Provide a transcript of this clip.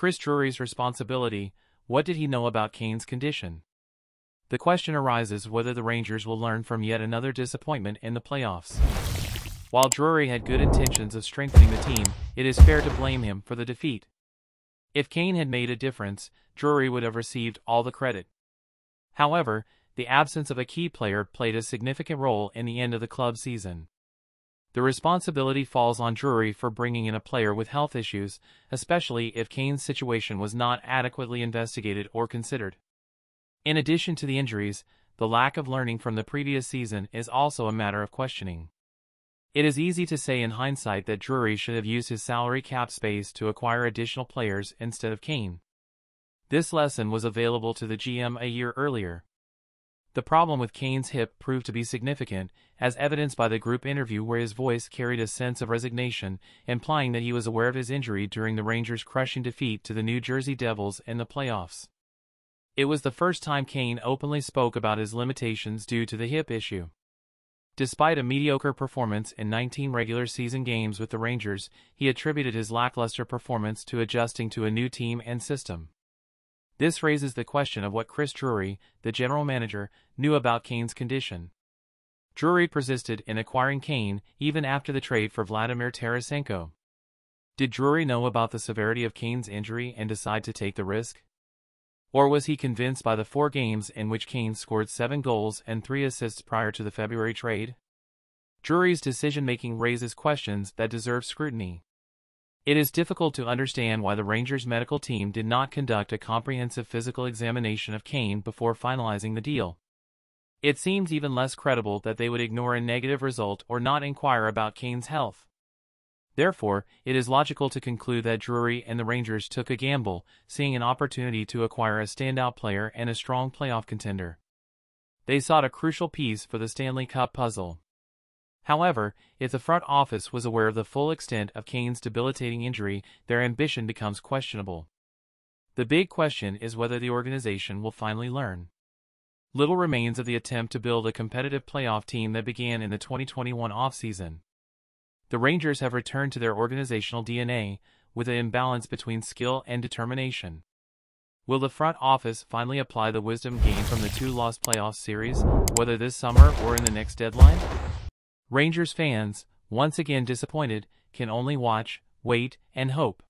Chris Drury's responsibility. What did he know about Kane's condition? The question arises whether the Rangers will learn from yet another disappointment in the playoffs. While Drury had good intentions of strengthening the team, it is fair to blame him for the defeat. If Kane had made a difference, Drury would have received all the credit. However, the absence of a key player played a significant role in the end of the club season. The responsibility falls on Drury for bringing in a player with health issues, especially if Kane's situation was not adequately investigated or considered. In addition to the injuries, the lack of learning from the previous season is also a matter of questioning. It is easy to say in hindsight that Drury should have used his salary cap space to acquire additional players instead of Kane. This lesson was available to the GM a year earlier. The problem with Kane's hip proved to be significant, as evidenced by the group interview where his voice carried a sense of resignation, implying that he was aware of his injury during the Rangers' crushing defeat to the New Jersey Devils in the playoffs. It was the first time Kane openly spoke about his limitations due to the hip issue. Despite a mediocre performance in 19 regular season games with the Rangers, he attributed his lackluster performance to adjusting to a new team and system. This raises the question of what Chris Drury, the general manager, knew about Kane's condition. Drury persisted in acquiring Kane even after the trade for Vladimir Tarasenko. Did Drury know about the severity of Kane's injury and decide to take the risk? Or was he convinced by the 4 games in which Kane scored 7 goals and 3 assists prior to the February trade? Drury's decision-making raises questions that deserve scrutiny. It is difficult to understand why the Rangers' medical team did not conduct a comprehensive physical examination of Kane before finalizing the deal. It seems even less credible that they would ignore a negative result or not inquire about Kane's health. Therefore, it is logical to conclude that Drury and the Rangers took a gamble, seeing an opportunity to acquire a standout player and a strong playoff contender. They sought a crucial piece for the Stanley Cup puzzle. However, if the front office was aware of the full extent of Kane's debilitating injury, their ambition becomes questionable. The big question is whether the organization will finally learn. Little remains of the attempt to build a competitive playoff team that began in the 2021 offseason. The Rangers have returned to their organizational DNA, with an imbalance between skill and determination. Will the front office finally apply the wisdom gained from the 2-loss playoff series, whether this summer or in the next deadline? Rangers fans, once again disappointed, can only watch, wait, and hope.